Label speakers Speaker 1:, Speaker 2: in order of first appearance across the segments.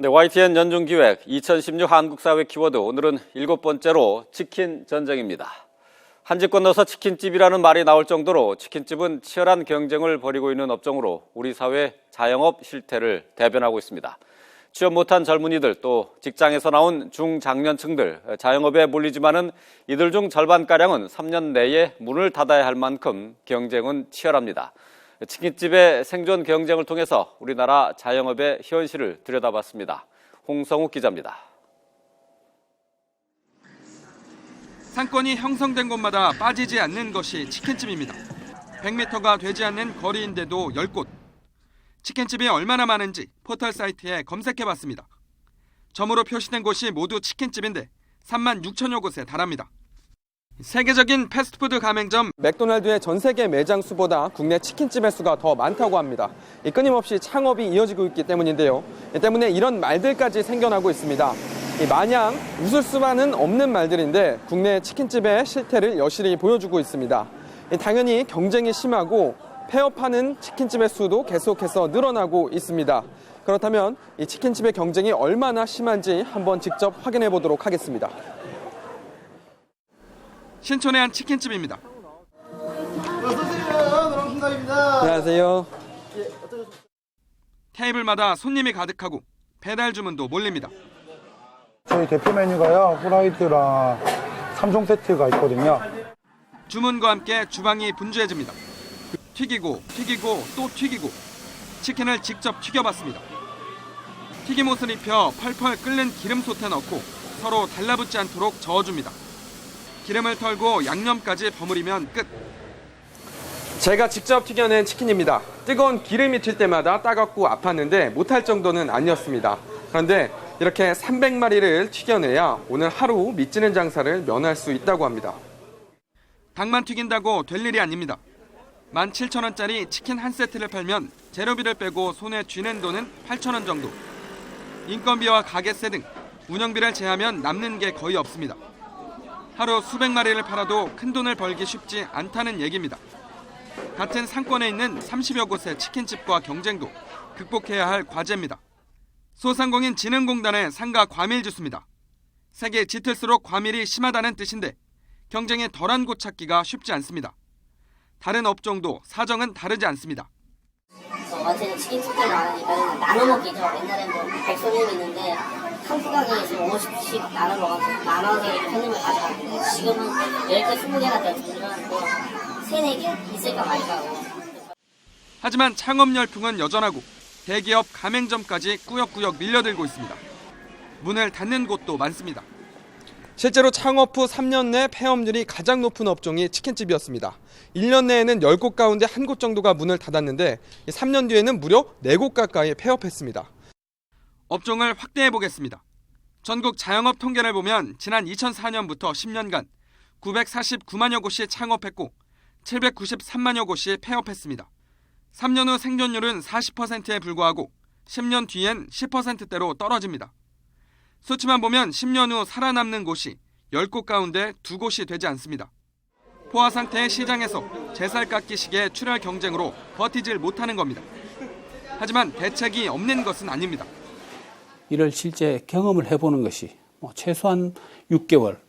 Speaker 1: 네, YTN 연중기획 2016 한국사회 키워드, 오늘은 7번째로 치킨 전쟁입니다. 한 집 건너서 치킨집이라는 말이 나올 정도로 치킨집은 치열한 경쟁을 벌이고 있는 업종으로 우리 사회 자영업 실태를 대변하고 있습니다. 취업 못한 젊은이들, 또 직장에서 나온 중장년층들, 자영업에 몰리지만은 이들 중 절반가량은 3년 내에 문을 닫아야 할 만큼 경쟁은 치열합니다. 치킨집의 생존 경쟁을 통해서 우리나라 자영업의 현실을 들여다봤습니다. 홍성욱 기자입니다.
Speaker 2: 상권이 형성된 곳마다 빠지지 않는 것이 치킨집입니다. 100m가 되지 않는 거리인데도 10곳. 치킨집이 얼마나 많은지 포털 사이트에 검색해봤습니다. 점으로 표시된 곳이 모두 치킨집인데 3만 6천여 곳에 달합니다. 세계적인 패스트푸드 가맹점
Speaker 3: 맥도날드의 전 세계 매장 수보다 국내 치킨집의 수가 더 많다고 합니다. 끊임없이 창업이 이어지고 있기 때문인데요. 때문에 이런 말들까지 생겨나고 있습니다. 마냥 웃을 수만은 없는 말들인데 국내 치킨집의 실태를 여실히 보여주고 있습니다. 당연히 경쟁이 심하고 폐업하는 치킨집의 수도 계속해서 늘어나고 있습니다. 그렇다면 이 치킨집의 경쟁이 얼마나 심한지 한번 직접 확인해 보도록 하겠습니다.
Speaker 2: 신촌의 한 치킨집입니다.
Speaker 3: 안녕하세요.
Speaker 2: 테이블마다 손님이 가득하고 배달 주문도 몰립니다.
Speaker 4: 저희 대표 메뉴가요, 후라이드랑 3종 세트가 있거든요.
Speaker 2: 주문과 함께 주방이 분주해집니다. 튀기고 또 튀기고 치킨을 직접 튀겨봤습니다. 튀김옷을 입혀 펄펄 끓는 기름솥에 넣고 서로 달라붙지 않도록 저어줍니다. 기름을 털고 양념까지 버무리면 끝.
Speaker 3: 제가 직접 튀겨낸 치킨입니다. 뜨거운 기름이 튈 때마다 따갑고 아팠는데 못할 정도는 아니었습니다. 그런데 이렇게 300마리를 튀겨내야 오늘 하루 미치는 장사를 면할 수 있다고 합니다.
Speaker 2: 닭만 튀긴다고 될 일이 아닙니다. 17,000원짜리 치킨 한 세트를 팔면 재료비를 빼고 손에 쥐는 돈은 8,000원 정도. 인건비와 가게세 등 운영비를 제하면 남는 게 거의 없습니다. 하루 수백 마리를 팔아도 큰 돈을 벌기 쉽지 않다는 얘기입니다. 같은 상권에 있는 30여 곳의 치킨집과 경쟁도 극복해야 할 과제입니다. 소상공인진흥공단의 상가 과밀지수입니다. 색이 짙을수록 과밀이 심하다는 뜻인데 경쟁이 덜한 곳 찾기가 쉽지 않습니다. 다른 업종도 사정은 다르지 않습니다.
Speaker 5: 어제는 치킨집들이 많으니까 나눠 먹기죠. 옛날에는 100손님이 있는데 한 가게에서 50씩 나눠 먹어서 나눠서 손님을 가져갔는데 지금은 10개, 20개가 되면 뭐 3, 4개 있을까 말까고.
Speaker 2: 하지만 창업 열풍은 여전하고 대기업 가맹점까지 꾸역꾸역 밀려들고 있습니다. 문을 닫는 곳도 많습니다.
Speaker 3: 실제로 창업 후 3년 내 폐업률이 가장 높은 업종이 치킨집이었습니다. 1년 내에는 10곳 가운데 1곳 정도가 문을 닫았는데 3년 뒤에는 무려 4곳 가까이 폐업했습니다.
Speaker 2: 업종을 확대해 보겠습니다. 전국 자영업 통계를 보면 지난 2004년부터 10년간 949만여 곳이 창업했고 793만여 곳이 폐업했습니다. 3년 후 생존율은 40%에 불과하고 10년 뒤엔 10%대로 떨어집니다. 수치만 보면 10년 후 살아남는 곳이 10곳 가운데 2곳이 되지 않습니다. 포화 상태의 시장에서 제살깎기식의 출혈 경쟁으로 버티질 못하는 겁니다. 하지만 대책이 없는 것은 아닙니다.
Speaker 6: 이를 실제 경험을 해보는 것이 최소한 6개월,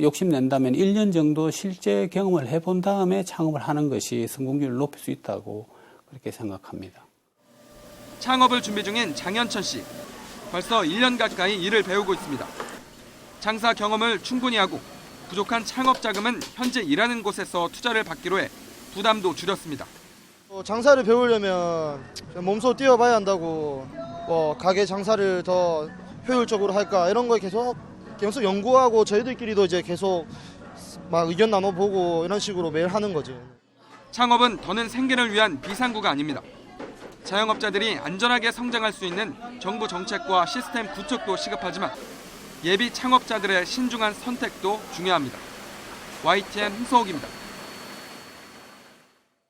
Speaker 6: 욕심낸다면 1년 정도 실제 경험을 해본 다음에 창업을 하는 것이 성공률을 높일 수 있다고 그렇게 생각합니다.
Speaker 2: 창업을 준비 중인 장현천 씨. 벌써 1년 가까이 일을 배우고 있습니다. 장사 경험을 충분히 하고 부족한 창업 자금은 현재 일하는 곳에서 투자를 받기로 해 부담도 줄였습니다.
Speaker 7: 장사를 배우려면 몸소 뛰어봐야 한다고 가게 장사를 더 효율적으로 할까 이런 거 계속 연구하고 저희들끼리도 이제 계속 막 의견 나눠보고 이런 식으로 매일 하는 거죠.
Speaker 2: 창업은 더는 생계를 위한 비상구가 아닙니다. 자영업자들이 안전하게 성장할 수 있는 정부 정책과 시스템 구축도 시급하지만 예비 창업자들의 신중한 선택도 중요합니다. YTN 홍성욱입니다.